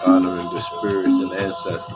Honoring the spirits and ancestors.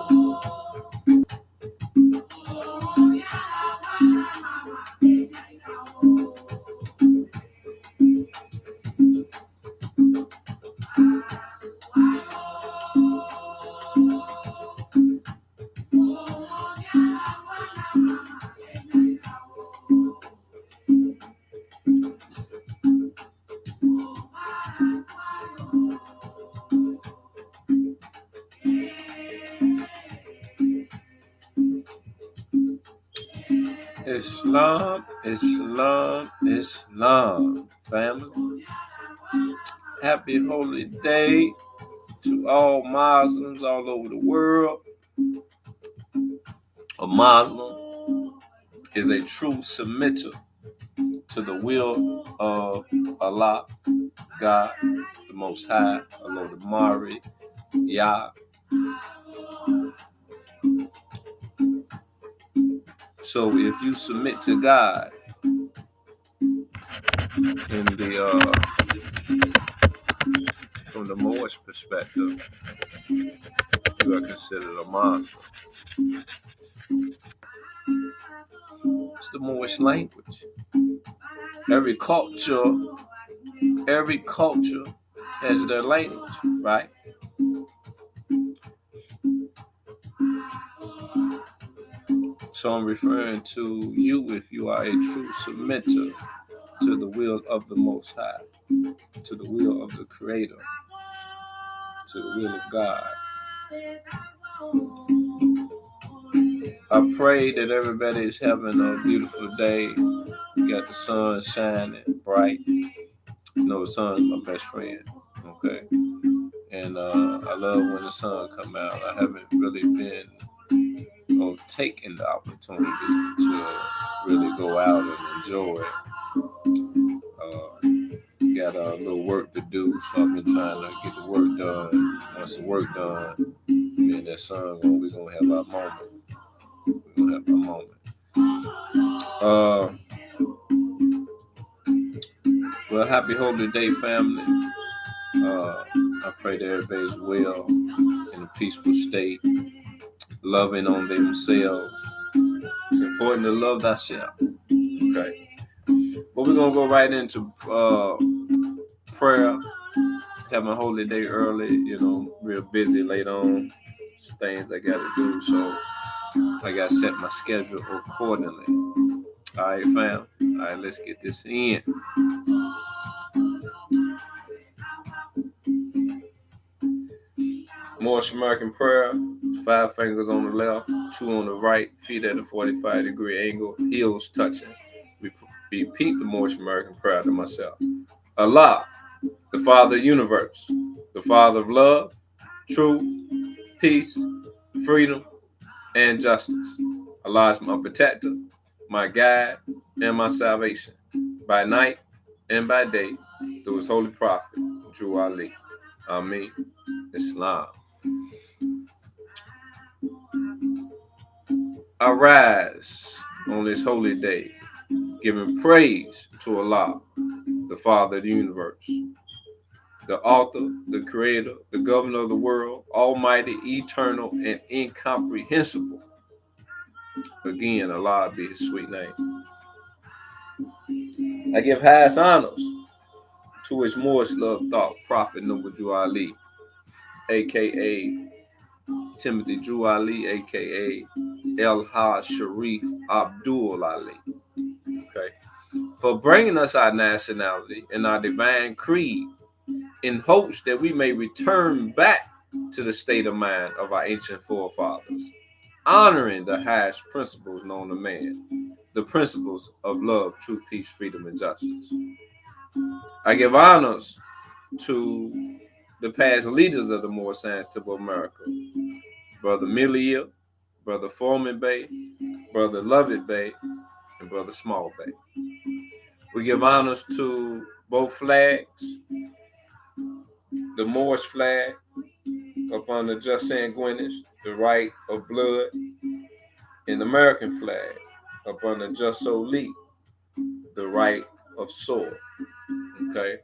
Islam, Islam, Islam, family. Happy holy day to all Muslims all over the world. A Muslim is a true submitter to the will of Allah, God, the Most High, Allah the Mari, Yah. So if you submit to God in the from the Moorish perspective, you are considered a Muslim. It's the Moorish language. Every culture has their language, right? So I'm referring to you if you are a true submitter to the will of the Most High, to the will of the Creator, to the will of God. I pray that everybody is having a beautiful day. You got the sun shining bright. You know, the sun is my best friend, okay? And I love when the sun come out. I haven't really been taking the opportunity to really go out and enjoy it. Got a little work to do, so I've been trying to get the work done. Once the work done, me and that sun, we're gonna have our moment. We're gonna have our moment. Well, happy holy day, family. I pray that everybody's well, in a peaceful state, loving on themselves. It's important to love thyself. Okay. But we're gonna go right into prayer. Having a holy day early, real busy late on. Things I gotta do, so I gotta set my schedule accordingly. All right, fam. All right, let's get this in. Moorish American prayer, 5 fingers on the left, 2 on the right, feet at a 45-degree angle, heels touching. We repeat the Moorish American prayer to myself. Allah, the Father of the universe, the Father of love, truth, peace, freedom, and justice. Allah is my protector, my guide, and my salvation, by night and by day, through his holy prophet, Drew Ali. Ameen. Islam. I rise on this holy day, giving praise to Allah, the Father of the universe, the author, the creator, the governor of the world, almighty, eternal, and incomprehensible. Again, Allah be his sweet name. I give highest honors to his most loved thought, Prophet Noble Drew Ali, a.k.a. Timothy Drew Ali, a.k.a. El Haj Sharif Abdul Ali. Okay. For bringing us our nationality and our divine creed in hopes that we may return back to the state of mind of our ancient forefathers, honoring the highest principles known to man, the principles of love, truth, peace, freedom, and justice. I give honors to the past leaders of the Moorese of America, Brother Millier, Brother Foreman Bay, Brother Lovett Bay, and Brother Small Bay. We give honors to both flags, the Moorish flag upon the just sanguineous, the right of blood, and the American flag upon the just so lead, right of soil. Okay,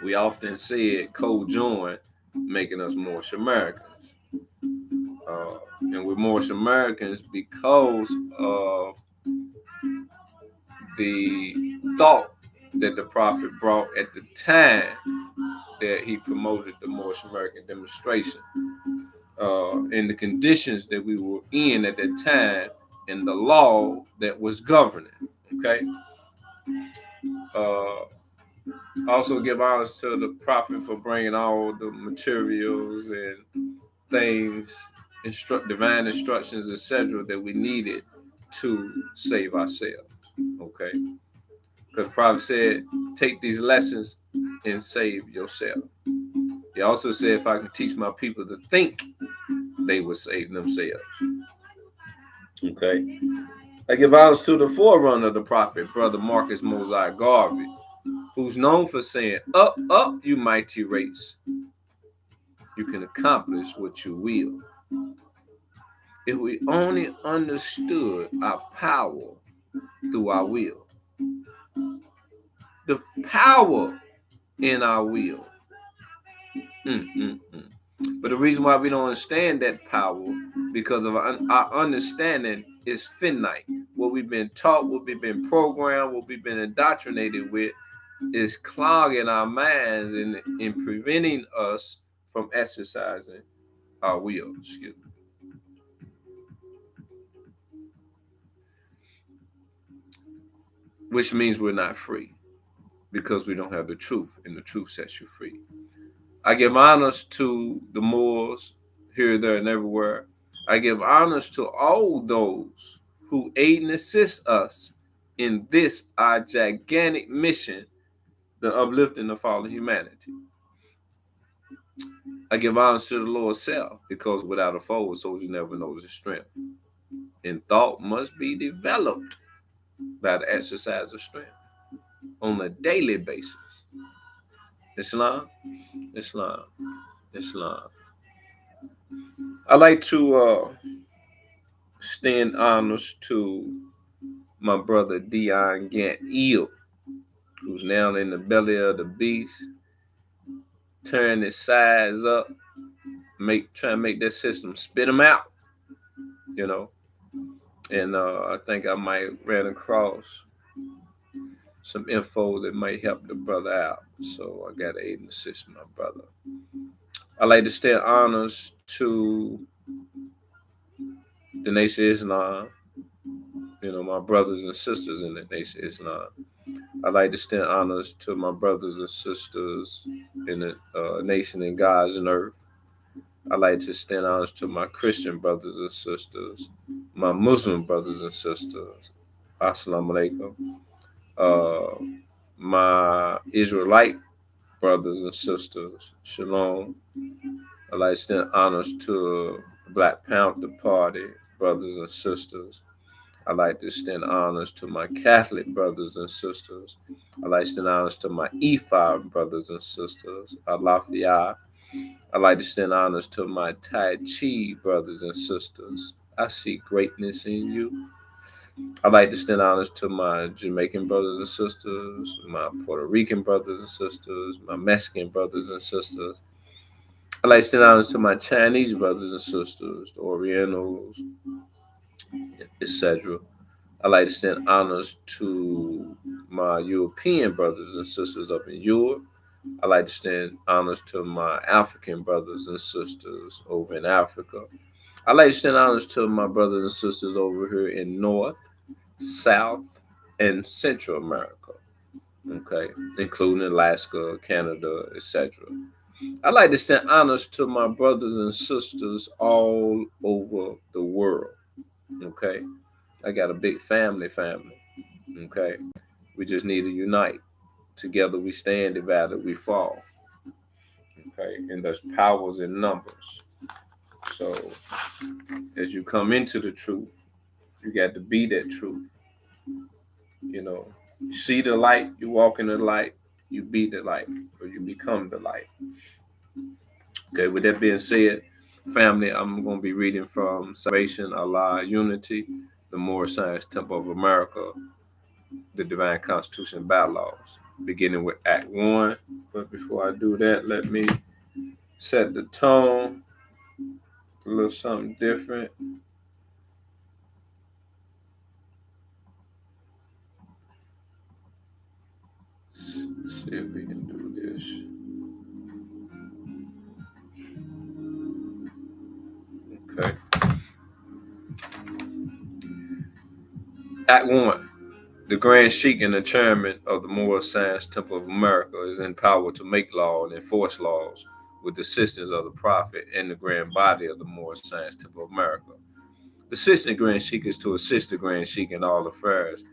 we often see it co-joined, making us Moorish Americans. And we're Moorish Americans because of the thought that the Prophet brought at the time that he promoted the Moorish American demonstration, and the conditions that we were in at that time, and the law that was governing. Okay. Uh, Also give honors to the Prophet for bringing all the materials and things, divine instructions, etc., that we needed to save ourselves. Okay, because the Prophet said, "Take these lessons and save yourself." He also said, "If I could teach my people to think, they would save themselves." Okay, I give honors to the forerunner of the Prophet, Brother Marcus Mosiah Garvey, who's known for saying, "Up, up, you mighty race. You can accomplish what you will." If we only understood our power through our will, the power in our will. But the reason why we don't understand that power, because of our understanding is finite. What we've been taught, what we've been programmed, what we've been indoctrinated with is clogging our minds and preventing us from exercising our will. Excuse me. Which means we're not free because we don't have the truth, and the truth sets you free. I give honors to the Moors here, there, and everywhere. I give honors to all those who aid and assist us in this, our gigantic mission, the uplifting of all of humanity. I give honors to the Lord self, because without a foe, a soldier never knows his strength. And thought must be developed by the exercise of strength on a daily basis. Islam, Islam, Islam. I like to extend honors to my brother Dion Gant Eel, who's now in the belly of the beast, turn his size up, try to make that system spit him out, you know. And I think I might ran across some info that might help the brother out. So I got to aid and assist my brother. I like to extend honors to the Nation of Islam, my brothers and sisters in the Nation of Islam. I like to extend honors to my brothers and sisters in the nation in God's and earth. I like to extend honors to my Christian brothers and sisters, my Muslim brothers and sisters. Assalamu alaikum. My Israelite brothers and sisters. Shalom. I like to extend honors to Black Panther Party brothers and sisters. I like to extend honors to my Catholic brothers and sisters. I like to extend honors to my Ifa brothers and sisters. Alafia. I like to extend honors to my Tai Chi brothers and sisters. I see greatness in you. I like to extend honors to my Jamaican brothers and sisters, my Puerto Rican brothers and sisters, my Mexican brothers and sisters. I like to extend honors to my Chinese brothers and sisters, the Orientals, etc. I like to extend honors to my European brothers and sisters up in Europe. I like to extend honors to my African brothers and sisters over in Africa. I like to extend honors to my brothers and sisters over here in North, South, and Central America, okay, including Alaska, Canada, etc. I like to extend honors to my brothers and sisters all over the world, okay. I got a big family, okay. We just need to unite. Together we stand, divided we fall, okay. And there's powers in numbers. So as you come into the truth, you got to be that truth. You see the light, you walk in the light, you be the light, or you become the light. Okay, with that being said, family, I'm going to be reading from Salvation, Allah, Unity, the Moorish Science Temple of America, the divine constitution and bylaws, beginning with Act 1. But before I do that, let me set the tone, a little something different. Let's see if we can do this. Okay. Act 1. The Grand Sheik and the chairman of the Moorese Temple of America is empowered to make law and enforce laws with the assistance of the Prophet and the grand body of the Moorese Temple of America. The assistant Grand Sheik is to assist the Grand Sheik in all affairs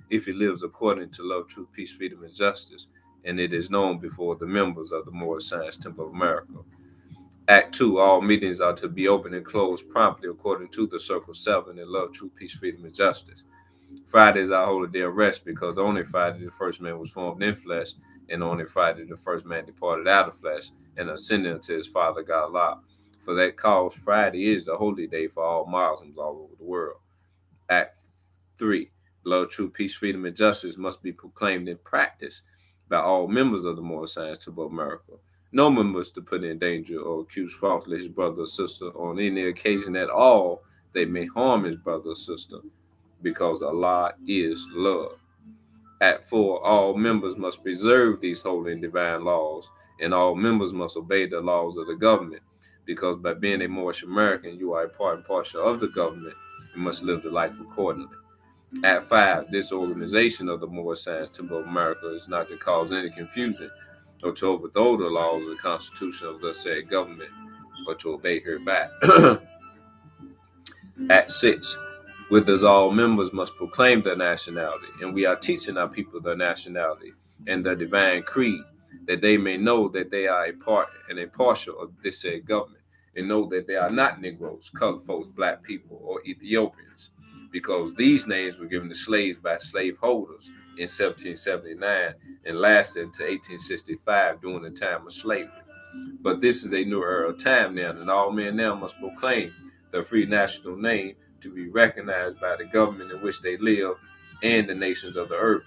if he lives according to love, truth, peace, freedom, and justice, and it is known before the members of the Moorese Temple of America. Act 2. All meetings are to be open and closed promptly according to the Circle 7 in love, truth, peace, freedom, and justice. Friday is our holy day of rest because only Friday the first man was formed in flesh, and only Friday the first man departed out of flesh and ascended unto his Father God Allah. For that cause, Friday is the holy day for all Muslims all over the world. Act 3. Love, truth, peace, freedom, and justice must be proclaimed and practiced by all members of the Moorese Temple of America. No member is to put in danger or accuse falsely his brother or sister on any occasion at all that may harm his brother or sister, because Allah is love. Act 4. All members must preserve these holy and divine laws, and all members must obey the laws of the government, because by being a Moorish American, you are a part and parcel of the government and must live the life accordingly. Act 5. This organization of the Moorese Temple of America is not to cause any confusion or to overthrow the laws of the Constitution of the said government, or to obey hereby. Act 6. With us, all members must proclaim their nationality, and we are teaching our people their nationality and their divine creed, that they may know that they are a part and a partial of this said government, and know that they are not Negroes, colored folks, black people, or Ethiopians, because these names were given to slaves by slaveholders in 1779 and lasted until 1865 during the time of slavery. But this is a new era of time now, and all men now must proclaim their free national name to be recognized by the government in which they live and the nations of the earth.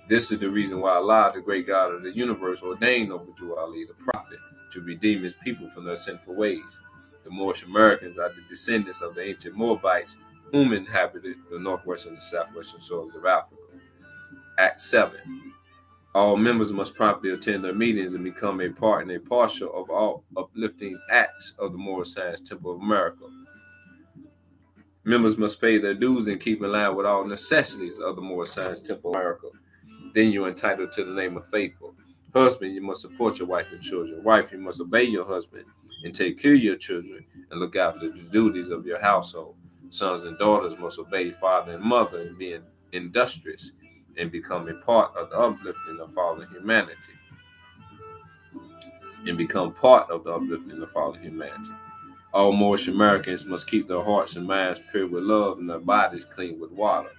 This is the reason why Allah, the great God of the universe, ordained Obadike Ali, the prophet, to redeem his people from their sinful ways. The Moorish Americans are the descendants of the ancient Moabites, whom inhabited the northwestern and southwestern shores of Africa. Act 7. All members must promptly attend their meetings and become a part and a partial of all uplifting acts of the Moorese Temple of America. Members must pay their dues and keep in line with all necessities of the Moorese Temple of America. Then you're entitled to the name of faithful. Husband, you must support your wife and children. Wife, you must obey your husband and take care of your children and look after the duties of your household. Sons and daughters must obey father and mother and be industrious and become a part of the uplifting of fallen humanity. All Moorish Americans must keep their hearts and minds pure with love and their bodies clean with water.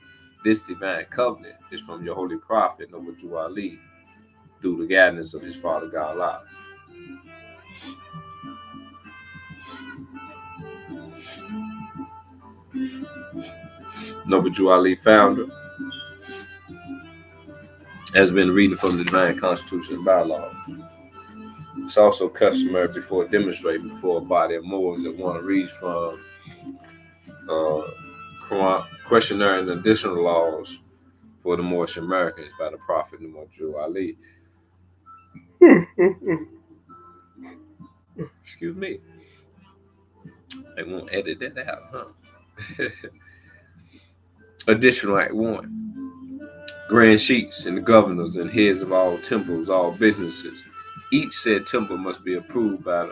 This divine covenant is from your holy prophet, Obadike Ali, through the guidance of his Father God Allah. Obadike Ali, founder, has been reading from the divine constitution and bylaws. It's also customary before demonstrating before a body of Moors that want to read from questionnaire and additional laws for the Moorish Americans by the Prophet Obadike Ali. Excuse me. They won't edit that out, huh? Additional Act 1. Grand Sheiks and the governors and heads of all temples, all businesses. Each said temple must be approved by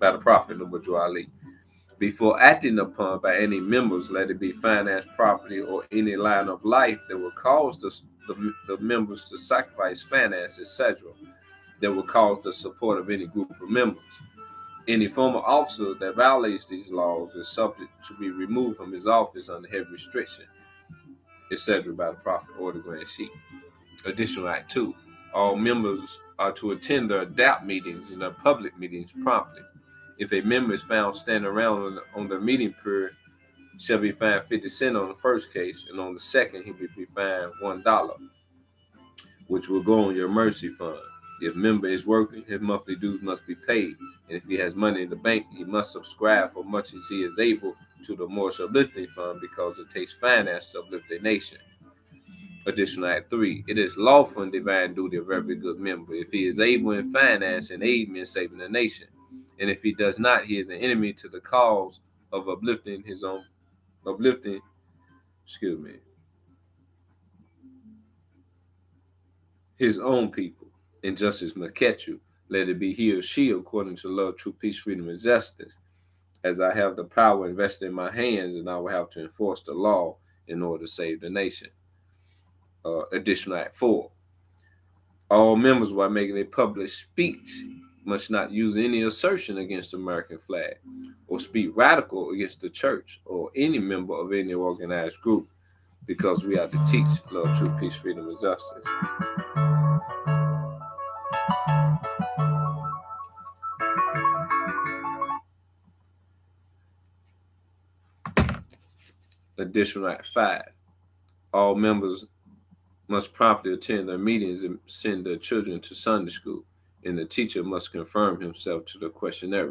the Prophet Obadike Ali. Before acting upon by any members, let it be finance, property, or any line of life that will cause the members to sacrifice finance, etc., that will cause the support of any group of members. Any former officer that violates these laws is subject to be removed from his office under heavy restriction, etc., by the Prophet or the Grand Sheik. Additional Act 2. All members are to attend their adapt meetings and their public meetings promptly. If a member is found standing around on the meeting period, shall be fined 50 cents on the first case, and on the second, he will be find $1, which will go on your mercy fund. If member is working, his monthly dues must be paid. And if he has money in the bank, he must subscribe for much as he is able to the Moorese Uplifting Fund, because it takes finance to uplift a nation. Additional Act 3. It is lawful and divine duty of every good member, if he is able in finance and aid in saving the nation. And if he does not, he is an enemy to the cause of uplifting his own people. Injustice must catch you. Let it be he or she according to love, true peace, freedom, and justice. As I have the power invested in my hands, and I will have to enforce the law in order to save the nation. Additional Act 4. All members, while making a public speech, must not use any assertion against the American flag or speak radical against the church or any member of any organized group, because we are to teach love, truth, peace, freedom, and justice. Additional Act 5. All members must promptly attend their meetings and send their children to Sunday school, and the teacher must confirm himself to the questionnaire,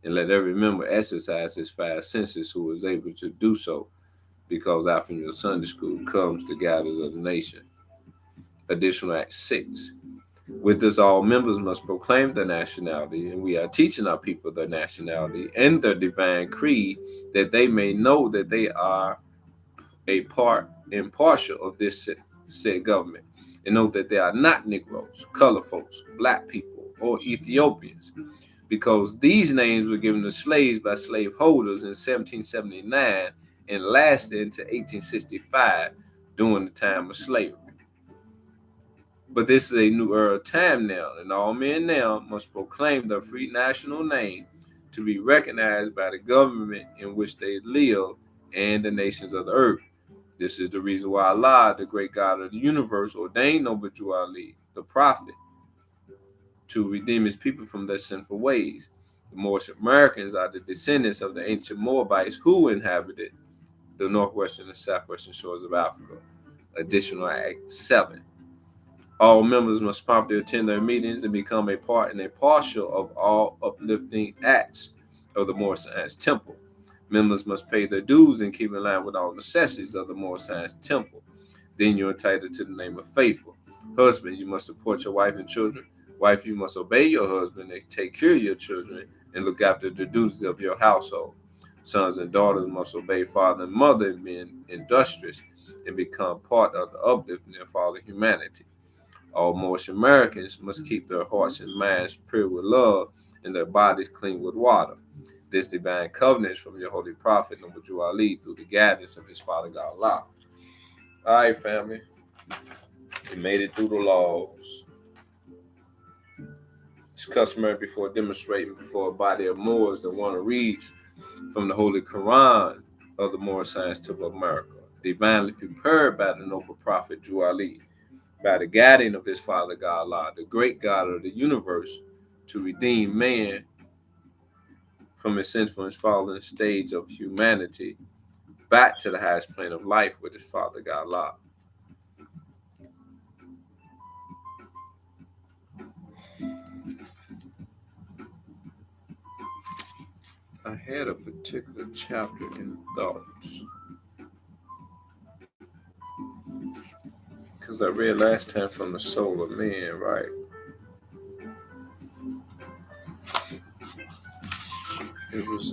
and let every member exercise his 5 senses who is able to do so, because out from your Sunday school comes the guidance of the nation. Additional Act 6. With this, all members must proclaim their nationality, and we are teaching our people their nationality and their divine creed, that they may know that they are a part and partial of this said government, and know that they are not Negroes, colored folks, black people, or Ethiopians, because these names were given to slaves by slaveholders in 1779 and lasted into 1865 during the time of slavery. But this is a new era of time now, and all men now must proclaim their free national name to be recognized by the government in which they live and the nations of the earth. This is the reason why Allah, the great God of the universe, ordained Obadike Ali, the prophet, to redeem his people from their sinful ways. The Moorish Americans are the descendants of the ancient Moabites who inhabited the northwestern and southwestern shores of Africa. Additional Act 7. All members must promptly attend their meetings and become a part and a partial of all uplifting acts of the Moorese Temple. Members must pay their dues and keep in line with all necessities of the Moorese Temple. Then you're entitled to the name of faithful. Husband, you must support your wife and children. Wife, you must obey your husband and take care of your children and look after the duties of your household. Sons and daughters must obey father and mother and be industrious and become part of the uplifting of all of humanity. All Moorish Americans must keep their hearts and minds pure with love and their bodies clean with water. This divine covenant is from your holy prophet, Obadike Ali, through the guidance of his Father God Allah. All right, family. We made it through the laws. It's customary before demonstrating before a body of Moors that want to read from the Holy Quran of the Moorese Temple of America, divinely prepared by the noble prophet Obadike Ali, by the guiding of his Father God Allah, the great God of the universe, to redeem man from his sinful and fallen stage of humanity back to the highest plane of life with his Father God Allah. I had a particular chapter in thoughts, because I read last time from the soul of man, right? It was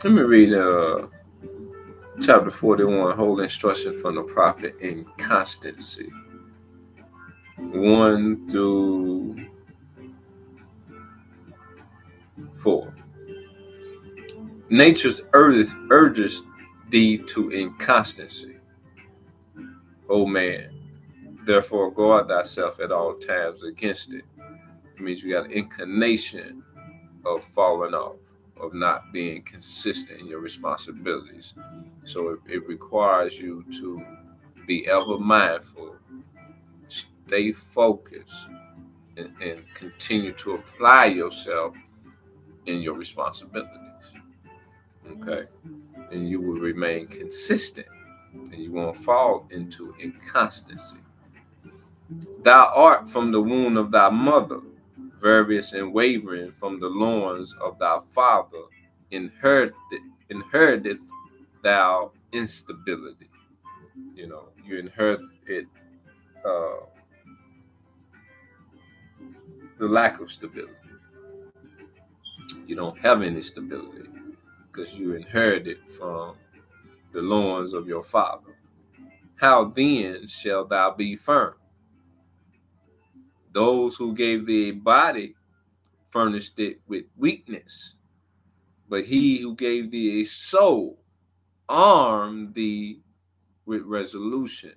let me read chapter 41, Holy Instruction from the Prophet in Constancy, 1 through 4. Nature's earth urges thee to inconstancy, O man. Therefore guard thyself at all times against it. It means you got an inclination of falling off, of not being consistent in your responsibilities. So it requires you to be ever mindful, stay focused and continue to apply yourself in your responsibilities. Okay? And you will remain consistent and you won't fall into inconstancy. Thou art from the womb of thy mother, various and wavering from the loins of thy father, inherited thou instability. You inherit it, the lack of stability. You don't have any stability because you inherit it from the loins of your father. How then shall thou be firm? Those who gave thee a body furnished it with weakness, but he who gave thee a soul armed thee with resolution.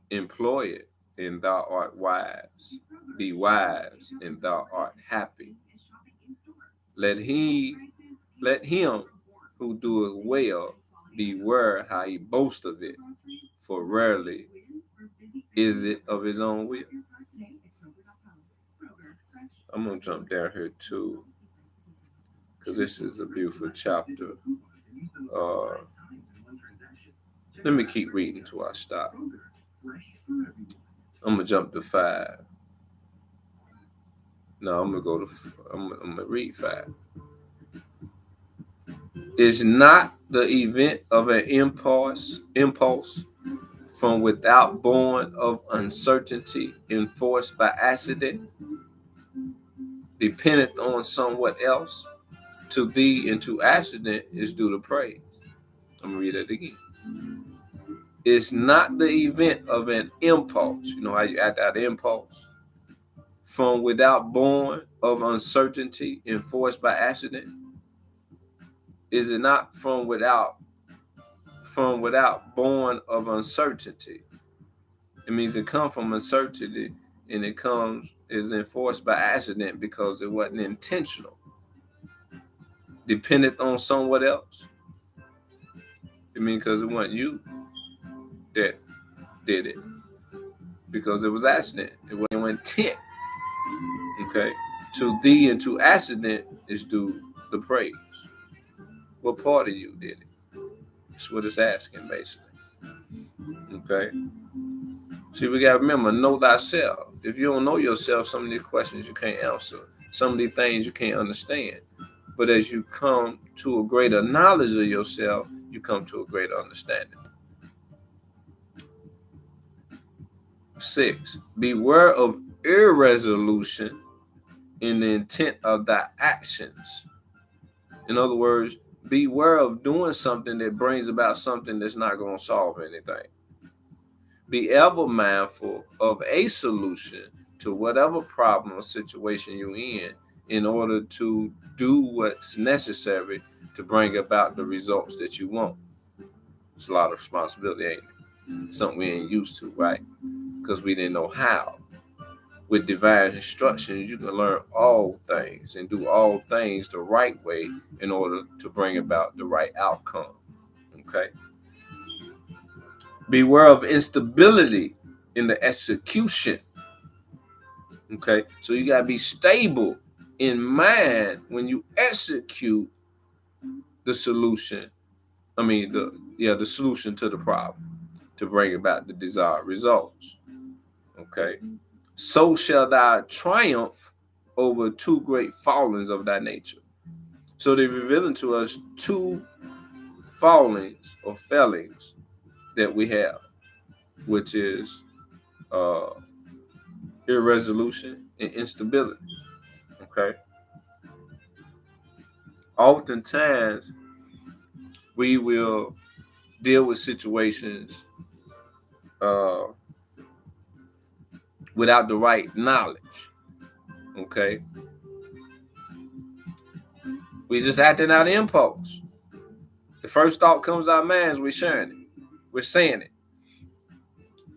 Employ it, and thou art wise. Be wise, and thou art happy. Let him who doeth well beware how he boasts of it, for rarely is it of his own will. I'm going to jump down here too, because this is a beautiful chapter. Let me keep reading till I stop. I'm going to jump to 5. No, I'm going to read 5. Is not the event of an impulse from without born of uncertainty, enforced by accident, dependent on somewhat else? To thee and to accident is due the praise. I'm going to read it again. It's not the event of an impulse. You know how you act out impulse? From without born of uncertainty, enforced by accident? Is it not from without born of uncertainty? It means it comes from uncertainty, and it is enforced by accident because it wasn't intentional. Dependent on someone else. It means because it wasn't you that did it. Because it was accident. It wasn't intent. Okay? To thee and to accident is due the praise. What part of you did it? That's what it's asking, basically. Okay? See, we got to remember, know thyself. If you don't know yourself, some of these questions you can't answer. Some of these things you can't understand. But as you come to a greater knowledge of yourself, you come to a greater understanding. 6. Beware of irresolution in the intent of thy actions. In other words, beware of doing something that brings about something that's not going to solve anything. Be ever mindful of a solution to whatever problem or situation you're in order to do what's necessary to bring about the results that you want. It's a lot of responsibility, ain't it? Something we ain't used to, right? Because we didn't know how. With divine instructions, you can learn all things and do all things the right way in order to bring about the right outcome. Okay? Beware of instability in the execution. Okay? So you got to be stable in mind when you execute the solution. The solution to the problem to bring about the desired results. Okay? So shall thou triumph over 2 great fallings of thy nature. So they're revealing to us 2 fallings or failings that we have, which is irresolution and instability. Okay? Oftentimes, we will deal with situations without the right knowledge. Okay? We just acting out of impulse. The first thought comes to our minds, we're sharing it. We're saying it.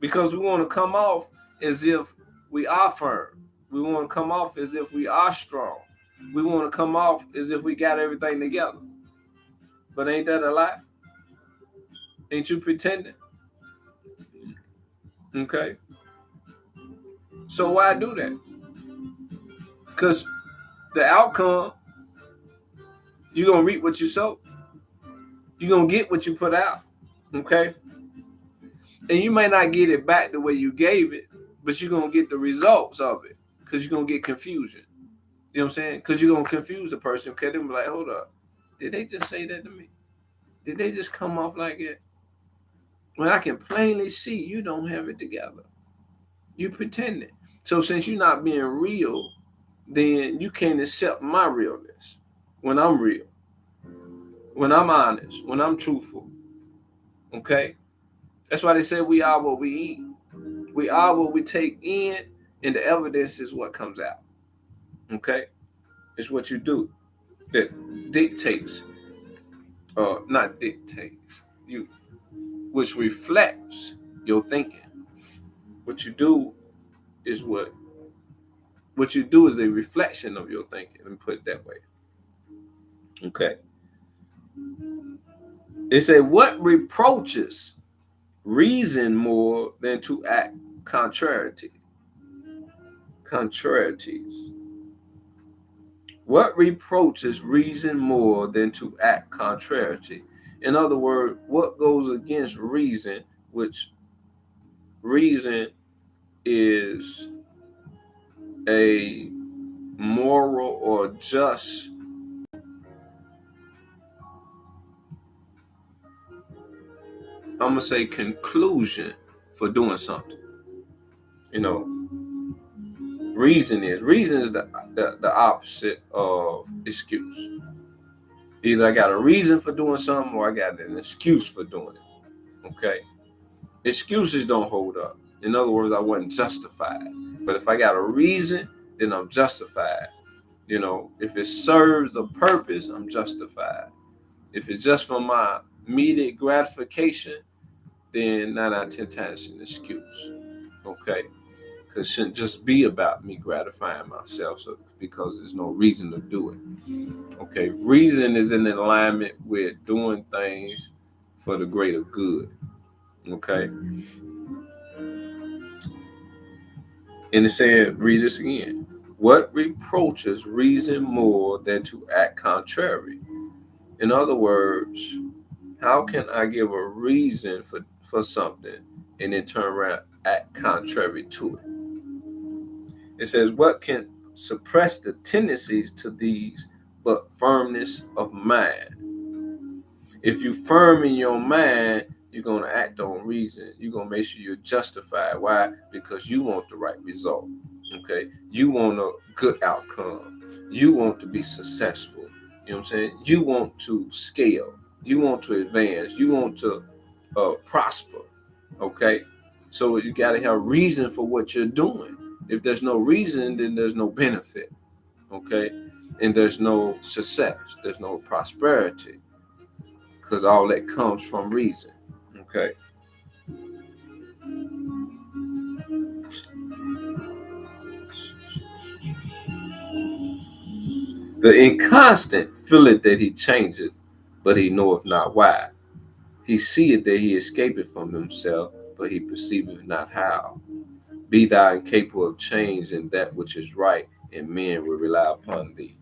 Because we want to come off as if we are firm. We want to come off as if we are strong. We want to come off as if we got everything together. But ain't that a lie? Ain't you pretending? Okay? So why do that? Because the outcome, you're going to reap what you sow. You're going to get what you put out. Okay? And you may not get it back the way you gave it, but you're going to get the results of it because you're going to get confusion. You know what I'm saying? Because you're going to confuse the person. Okay? They'll be like, hold up. Did they just say that to me? Did they just come off like it? When I can plainly see you don't have it together. You pretending. So since you're not being real, then you can't accept my realness when I'm real, when I'm honest, when I'm truthful. Okay? That's why they say we are what we eat. We are what we take in, and the evidence is what comes out. Okay? It's what you do that dictates, not dictates, you, which reflects your thinking. What you do is what you do is a reflection of your thinking, and put it that way. Okay. It said, what reproaches reason more than to act contrariety? Contrarieties. What reproaches reason more than to act contrariety? In other words, what goes against reason, which reason is a moral or just I'm gonna say conclusion for doing something. You know, reason is the opposite of excuse. Either I got a reason for doing something or I got an excuse for doing it. Okay, excuses don't hold up. In other words, I wasn't justified. But if I got a reason, then I'm justified. You know, if it serves a purpose, I'm justified. If it's just for my immediate gratification, then 9 out of 10 times it's an excuse. Okay, because it shouldn't just be about me gratifying myself, so because there's no reason to do it. Okay, reason is in alignment with doing things for the greater good. Okay, and it said, read this again. What reproaches reason more than to act contrary? In other words, how can I give a reason for something and then turn around act contrary to it? It says, what can suppress the tendencies to these but firmness of mind? If you firm in your mind, you're going to act on reason. You're going to make sure you're justified. Why? Because you want the right result. Okay? You want a good outcome. You want to be successful. You know what I'm saying? You want to scale. You want to advance. You want to prosper. Okay? So you got to have reason for what you're doing. If there's no reason, then there's no benefit. Okay? And there's no success. There's no prosperity. Because all that comes from reason. Okay? The inconstant feeleth that he changeth, but he knoweth not why. He seeth that he escapeth from himself, but he perceiveth not how. Be thou incapable of change in that which is right, and men will rely upon thee.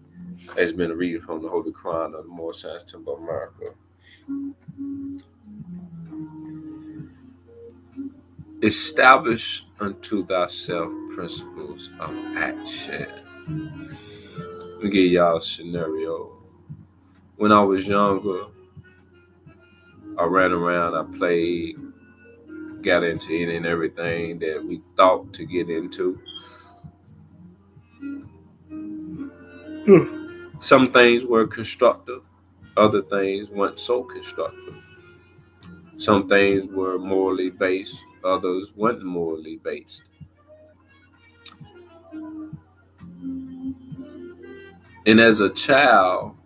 Has been a reading from the Holy Quran of the Moorese Temple of America. Establish unto thyself principles of action. Let me give y'all a scenario. When I was younger, I ran around, I played, got into any and everything that we thought to get into. Some things were constructive, other things weren't so constructive. Some things were morally based, others weren't morally based. And as a child,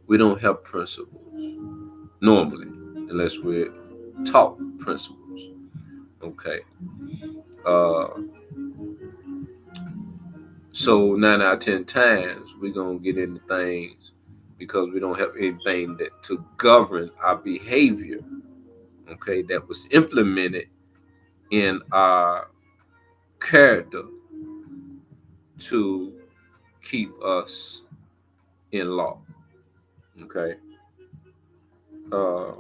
we don't have principles normally, unless we're taught principles. Okay. Uh, so 9 out of 10 times, we're going to get into things because we don't have anything that to govern our behavior, okay, that was implemented in our character to keep us in law. Okay. Uh,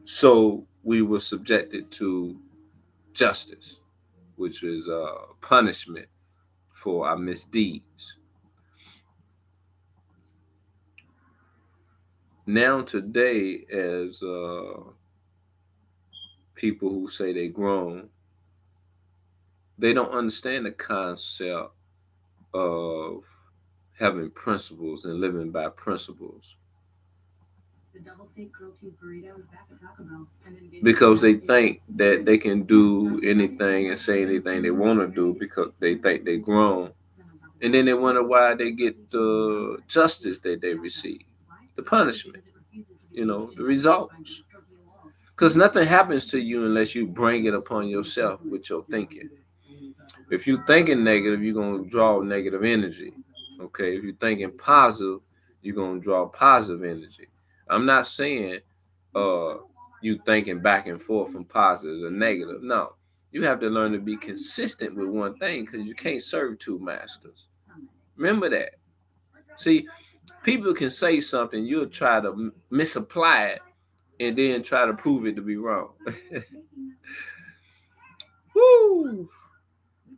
so we were subjected to justice, which is punishment for our misdeeds. Now today, as people who say they grown, they don't understand the concept of having principles and living by principles. Because they think that they can do anything and say anything they want to do because they think they're grown. And then they wonder why they get the justice that they receive, the punishment, the results. Because nothing happens to you unless you bring it upon yourself with your thinking. If you're thinking negative, you're going to draw negative energy. Okay. If you're thinking positive, you're going to draw positive energy. I'm not saying you thinking back and forth from positive or negative. No. You have to learn to be consistent with one thing because you can't serve two masters. Remember that. See, people can say something, you'll try to misapply it and then try to prove it to be wrong. Woo!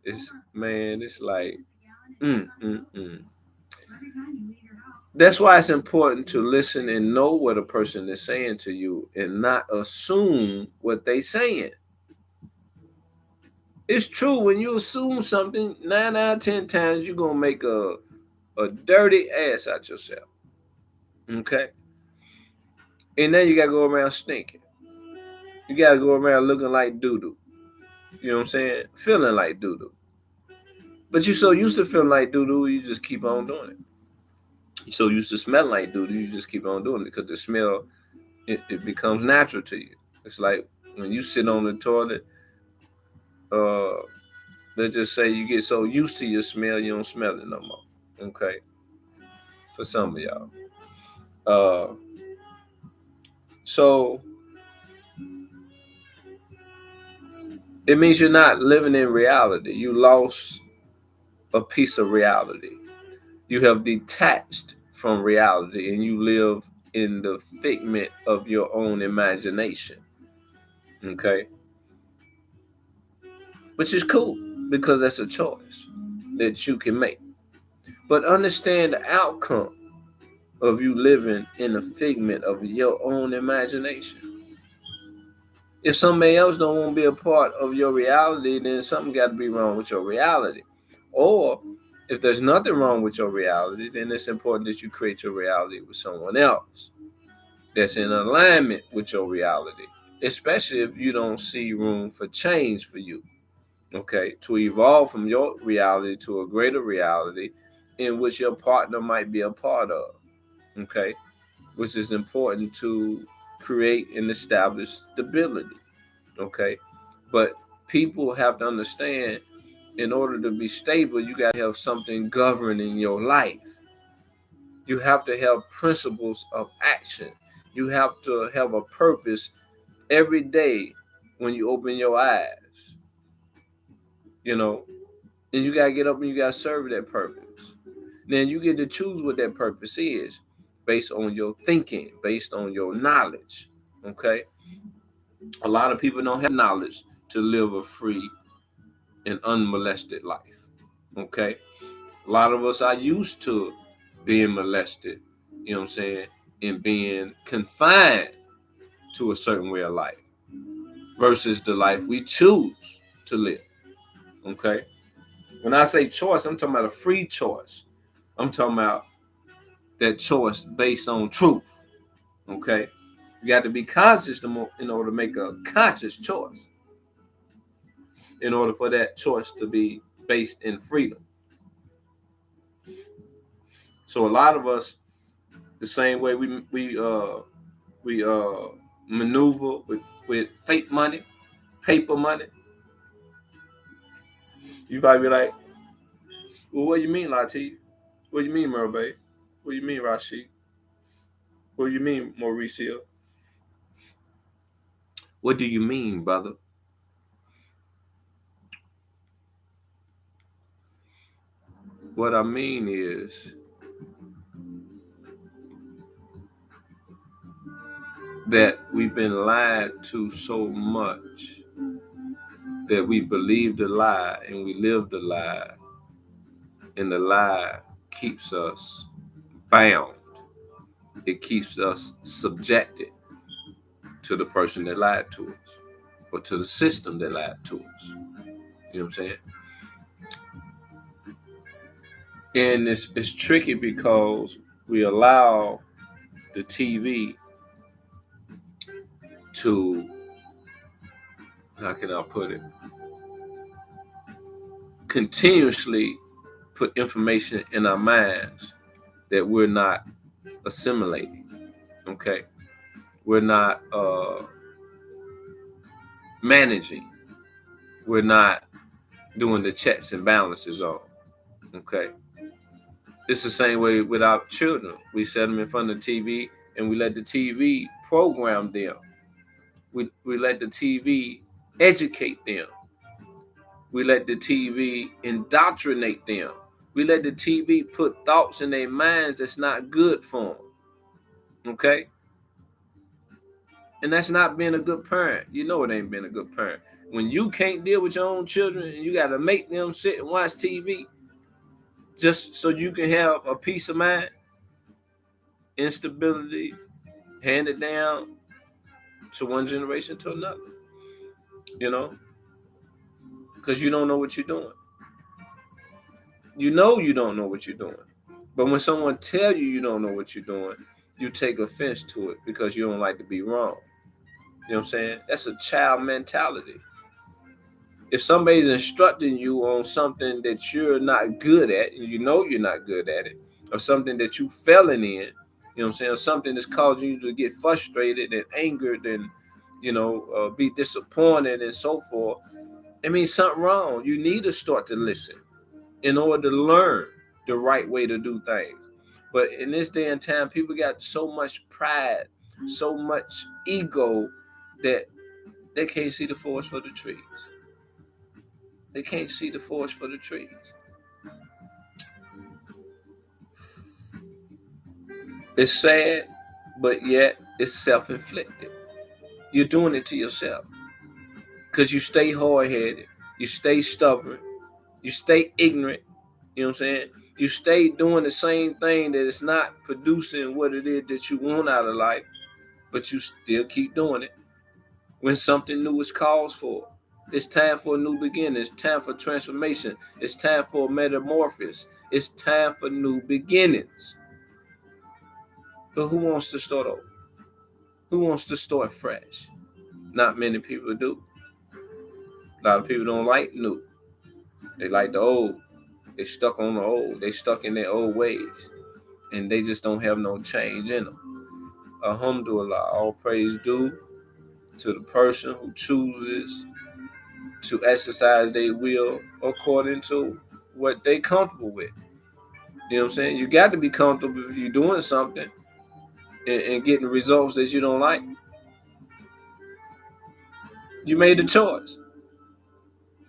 It's like, mm, mm, mm. That's why it's important to listen and know what a person is saying to you and not assume what they're saying. It's true, when you assume something, 9 out of 10 times you're going to make a dirty ass out yourself. Okay? And then you got to go around stinking. You got to go around looking like doo-doo. You know what I'm saying? Feeling like doo-doo. But you're so used to feeling like doo-doo, you just keep on doing it. You're so used to smelling like doo-doo, you just keep on doing it because the smell, it becomes natural to you. It's like when you sit on the toilet, let's just say you get so used to your smell, you don't smell it no more. Okay? For some of y'all. So it means you're not living in reality. You lost a piece of reality. You have detached from reality and you live in the figment of your own imagination. Okay? Which is cool because that's a choice that you can make. But understand the outcome of you living in a figment of your own imagination. If somebody else don't want to be a part of your reality, then something got to be wrong with your reality. Or if there's nothing wrong with your reality, then it's important that you create your reality with someone else that's in alignment with your reality, especially if you don't see room for change for you, okay, to evolve from your reality to a greater reality in which your partner might be a part of, okay, which is important to create and establish stability, okay. But people have to understand, in order to be stable, you got to have something governing your life. You have to have principles of action. You have to have a purpose every day when you open your eyes, you know, and you got to get up and you got to serve that purpose. Then you get to choose what that purpose is based on your thinking, based on your knowledge, okay? A lot of people don't have knowledge to live a free and unmolested life, okay? A lot of us are used to being molested, you know what I'm saying, and being confined to a certain way of life versus the life we choose to live. Okay. When I say choice, I'm talking about a free choice. I'm talking about that choice based on truth. Okay. You got to be conscious in order to make a conscious choice. In order for that choice to be based in freedom. So a lot of us, the same way we maneuver with fake money, paper money. You probably be like, well, what do you mean, Lateef? What do you mean, Moorese? What do you mean, Rasheed? What do you mean, Moorese? What do you mean, brother? What I mean is that we've been lied to so much that we believe the lie and we live the lie, and the lie keeps us bound. It keeps us subjected to the person that lied to us or to the system that lied to us. You know what I'm saying? And it's tricky because we allow the TV to, how can I put it, continuously put information in our minds that we're not assimilating. Okay, we're not managing. We're not doing the checks and balances on. Okay, it's the same way with our children. We set them in front of the TV and we let the TV program them. We let the TV educate them. We let the TV indoctrinate them. We let the TV put thoughts in their minds that's not good for them. Okay? And that's not being a good parent. You know it ain't being a good parent. When you can't deal with your own children and you got to make them sit and watch TV just so you can have a peace of mind, instability handed down to one generation to another. You know? Because you don't know what you're doing. You know you don't know what you're doing. But when someone tell you don't know what you're doing, you take offense to it because you don't like to be wrong. You know what I'm saying? That's a child mentality. If somebody's instructing you on something that you're not good at, and you know you're not good at it, or something that you failing in, you know what I'm saying, or something that's causing you to get frustrated and angered and, be disappointed and so forth, it means something wrong. You need to start to listen in order to learn the right way to do things. But in this day and time, people got so much pride, so much ego that they can't see the forest for the trees. They can't see the forest for the trees. It's sad, but yet it's self-inflicted. You're doing it to yourself because you stay hard-headed, you stay stubborn, you stay ignorant. You know what I'm saying? You stay doing the same thing that is not producing what it is that you want out of life, but you still keep doing it. When something new is called for, it's time for a new beginning. It's time for transformation. It's time for a metamorphosis. It's time for new beginnings. But who wants to start over? Who wants to start fresh? Not many people do. A lot of people don't like new. They like the old. They stuck on the old. They stuck in their old ways. And they just don't have no change in them. Alhamdulillah, all praise due to the person who chooses to exercise their will according to what they comfortable with. You know what I'm saying? You got to be comfortable if you're doing something and getting results that you don't like. You made a choice,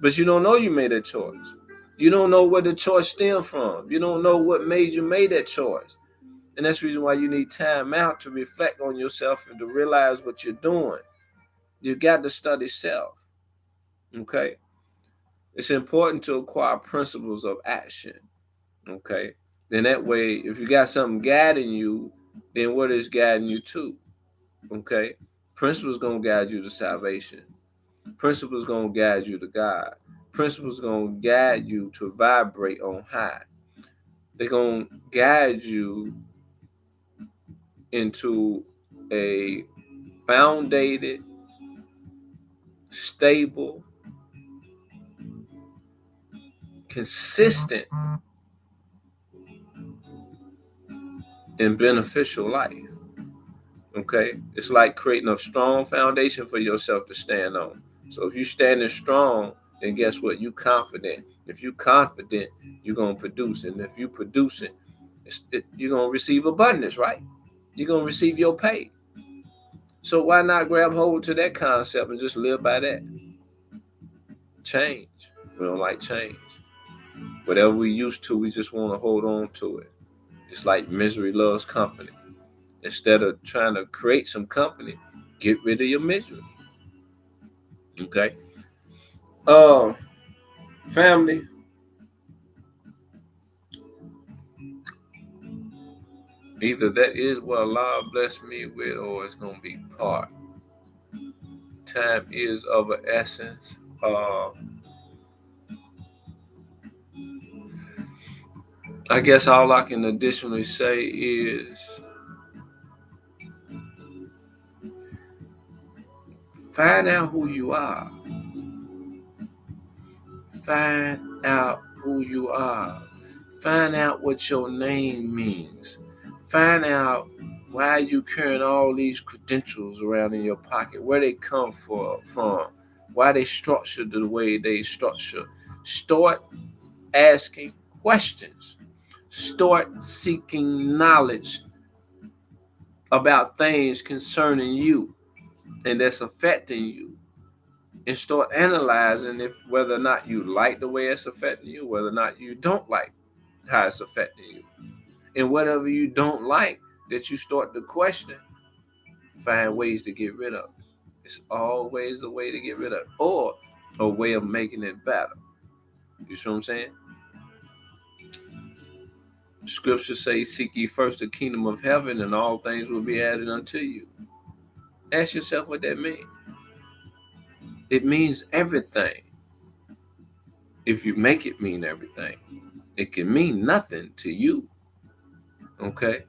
but you don't know you made that choice. You don't know where the choice stemmed from. You don't know what made you make that choice. And that's the reason why you need time out to reflect on yourself and to realize what you're doing. You got to study self. Okay? It's important to acquire principles of action. Okay? Then that way, if you got something guiding you, then what is guiding you to? Okay? Principles going to guide you to salvation. Principles going to guide you to God. Principles going to guide you to vibrate on high. They're going to guide you into a founded, stable, consistent, and beneficial life. Okay? It's like creating a strong foundation for yourself to stand on. So if you're standing strong, then guess what? You're confident. If you're confident, you're going to produce. And if you're producing, you're going to receive abundance, right? You're going to receive your pay. So why not grab hold to that concept and just live by that? Change. We don't like change. Whatever we used to, we just want to hold on to it. It's like misery loves company. Instead of trying to create some company, get rid of your misery. Okay. Uh, Family. Either that is what Allah blessed me with, or it's gonna be part. Time is of an essence. I guess all I can additionally say is find out who you are. Find out who you are. Find out what your name means. Find out why you carrying all these credentials around in your pocket, where they come from, why they structured the way they structure. Start asking questions. Start seeking knowledge about things concerning you and that's affecting you. And start analyzing if whether or not you like the way it's affecting you, whether or not you don't like how it's affecting you. And whatever you don't like that you start to question, find ways to get rid of it. It's always a way to get rid of it, or a way of making it better. You see what I'm saying? Scripture says, seek ye first the kingdom of heaven, and all things will be added unto you. Ask yourself what that means. It means everything. If you make it mean everything, it can mean nothing to you. Okay?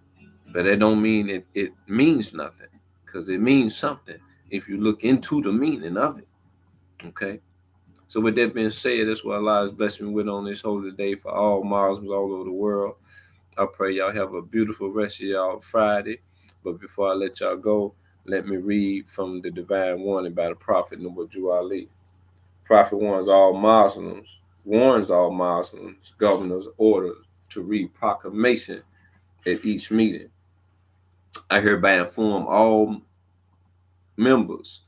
But that don't mean it means nothing, because it means something if you look into the meaning of it. Okay? So with that being said, that's what Allah has blessed me with on this holy day for all Muslims all over the world. I pray y'all have a beautiful rest of y'all Friday. But before I let y'all go, let me read from the divine warning by the Prophet Nubuju Ali. Prophet warns all Muslims, governors, orders to read proclamation at each meeting. I hereby inform all members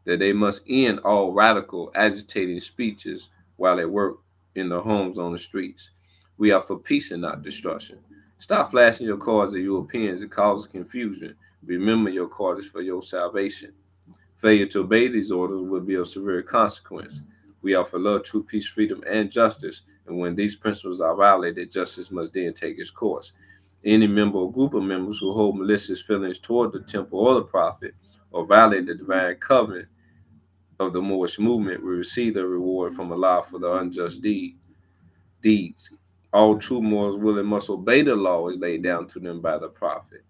that they must end all radical, agitating speeches while at work, in their homes, on the streets. We are for peace and not destruction. Stop flashing your cards at Europeans. It causes confusion. Remember, your card is for your salvation. Failure to obey these orders will be of severe consequence. We are for love, true peace, freedom, and justice. And when these principles are violated, justice must then take its course. Any member or group of members who hold malicious feelings toward the temple or the prophet, or violate the divine covenant of the Moorish movement, will receive the reward from Allah for the unjust deeds. All true Moors will and must obey the law as laid down to them by the prophet.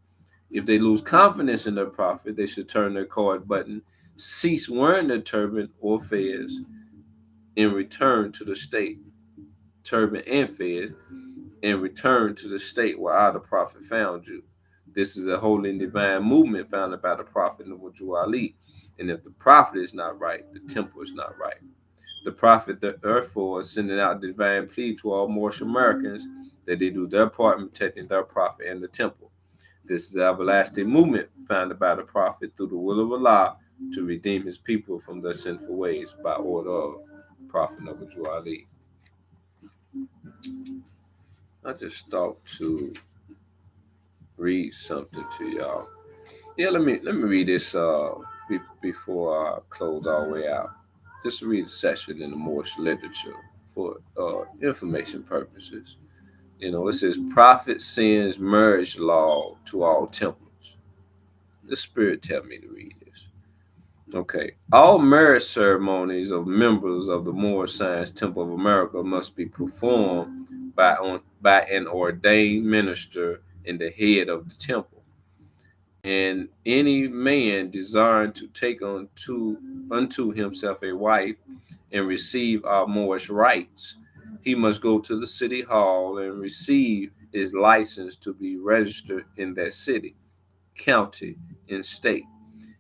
If they lose confidence in their prophet, they should turn their card button, cease wearing their turban or fez, and return to the state, turban and fez, and return to the state where I, the prophet, found you. This is a holy and divine movement founded by the prophet Nubuju Ali. And if the prophet is not right, the temple is not right. The prophet, therefore, is sending out the divine plea to all Moorish Americans that they do their part in protecting their prophet and the temple. This is the everlasting movement founded by the prophet through the will of Allah to redeem his people from their sinful ways by order of Prophet Nubuju Ali. I just thought to read something to y'all. Yeah, let me read this before I close all the way out. Just read a section in the Moorish literature for information purposes. It says prophet sends marriage law to all temples. The Spirit tell me to read this. Okay. All marriage ceremonies of members of the Moorish Science Temple of America must be performed by an ordained minister and the head of the temple. And any man desiring to take unto himself a wife and receive our Moorish rights, he must go to the city hall and receive his license to be registered in that city, county, and state.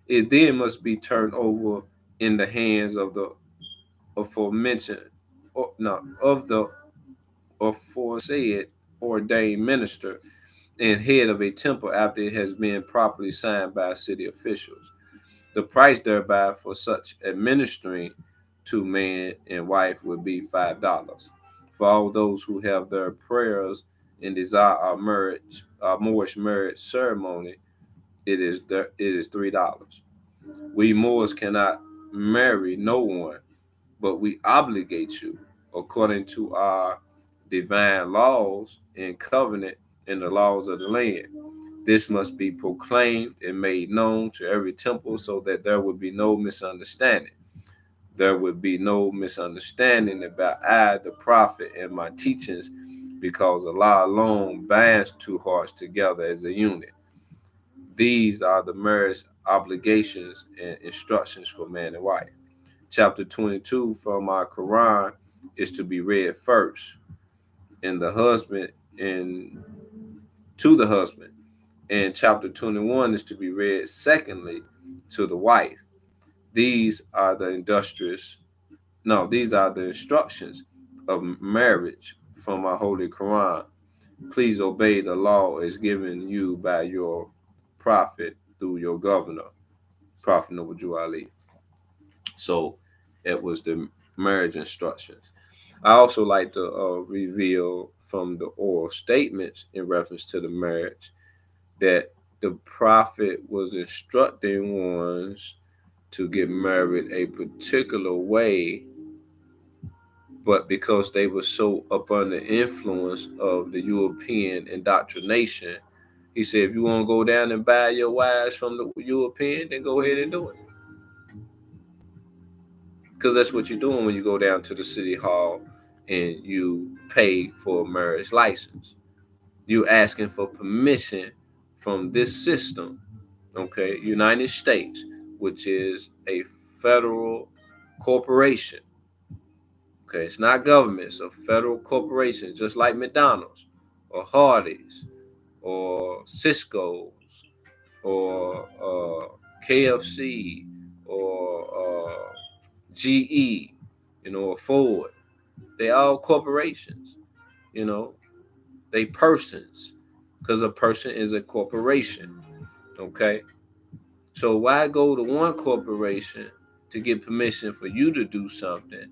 It then must be turned over in the hands of the aforementioned, of the aforesaid ordained minister and head of a temple after it has been properly signed by city officials. The price thereby for such administering to man and wife would be $5. For all those who have their prayers and desire our Moorish marriage ceremony, it is $3. We Moors cannot marry no one, but we obligate you according to our divine laws and covenant and the laws of the land. This must be proclaimed and made known to every temple so that there would be no misunderstanding. There would be no misunderstanding about I, the prophet, and my teachings, because Allah alone binds two hearts together as a unit. These are the marriage obligations and instructions for man and wife. Chapter 22 from our Quran is to be read first, and the husband and to the husband. And chapter 21 is to be read secondly to the wife. These are the these are the instructions of marriage from our Holy Quran. Please obey the law as given you by your prophet through your governor, Prophet Noble Ali. So it was the marriage instructions. I also like to reveal from the oral statements in reference to the marriage that the prophet was instructing ones to get married a particular way, but because they were so up under influence of the European indoctrination, he said, if you want to go down and buy your wives from the European, then go ahead and do it. Because that's what you're doing when you go down to the city hall and you pay for a marriage license. You're asking for permission from this system, okay, United States, which is a federal corporation. Okay, it's not government, it's a federal corporation, just like McDonald's or Hardee's or Cisco's or KFC or GE, or Ford. They all corporations, they persons, because a person is a corporation. Okay, so why go to one corporation to get permission for you to do something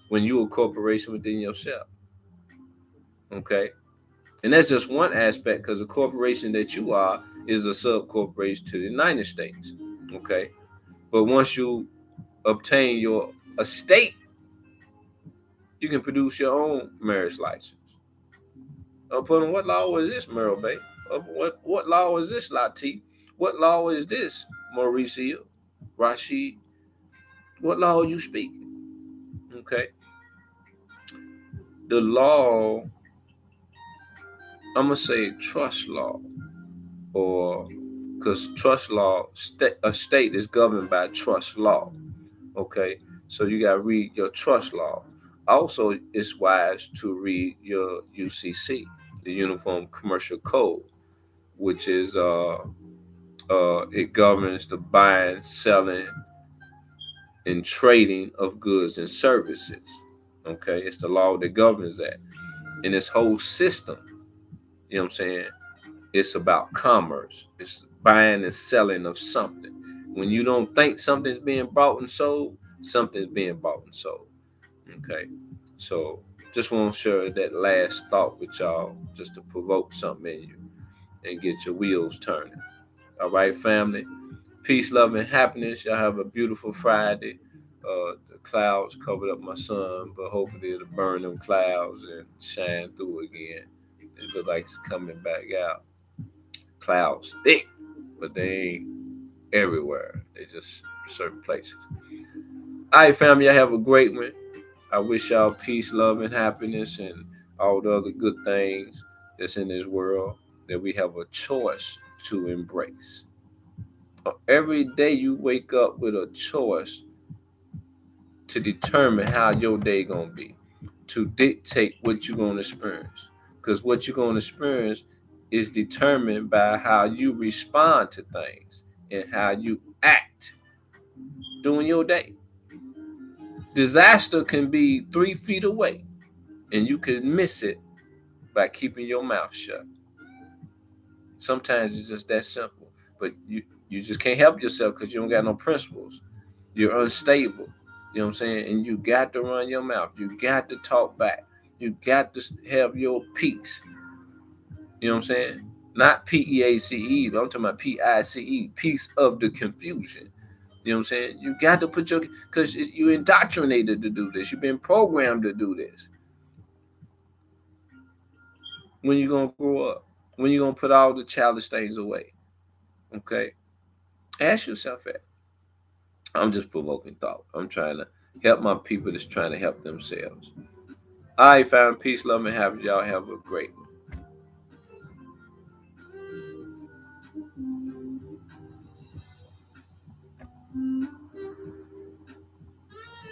when you're a corporation within yourself? Okay, and that's just one aspect, because the corporation that you are is a sub corporation to the United States. Okay, but once you obtain your estate, you can produce your own marriage license. Upon what law is this, Merle Bay? What law is this, Lateef? What law is this, Moorese? Rasheed? What law are you speaking? Okay. The law, I'm going to say trust law, or because trust law, a state is governed by trust law. Okay. So you got to read your trust law. Also, it's wise to read your UCC, the Uniform Commercial Code, which is it governs the buying, selling, and trading of goods and services. Okay, it's the law that governs that. And this whole system, you know what I'm saying? It's about commerce. It's buying and selling of something. When you don't think something's being bought and sold, something's being bought and sold. Okay, so just want to share that last thought with y'all, just to provoke something in you and get your wheels turning. All right, family. Peace, love, and happiness. Y'all have a beautiful Friday. The clouds covered up my sun, but hopefully it'll burn them clouds and shine through again. It looks like it's coming back out. Clouds thick, but they ain't everywhere. They just certain places. All right, family. Y'all have a great one. I wish y'all peace, love, and happiness, and all the other good things that's in this world that we have a choice to embrace. Every day you wake up with a choice to determine how your day gonna be, to dictate what you're gonna experience. Because what you're gonna experience is determined by how you respond to things and how you act during your day. Disaster can be 3 feet away, and you can miss it by keeping your mouth shut. Sometimes it's just that simple. But You just can't help yourself because you don't got no principles. You're unstable. You know what I'm saying? And you got to run your mouth. You got to talk back. You got to have your peace. You know what I'm saying? Not PEACE, but I'm talking about PICE, peace of the confusion. You know what I'm saying? You got to put your, because you indoctrinated to do this. You've been programmed to do this. When you going to grow up? When you going to put all the childish things away? Okay? Ask yourself that. I'm just provoking thought. I'm trying to help my people that's trying to help themselves. All right, fam. Peace, love, and happy. Y'all have a great one.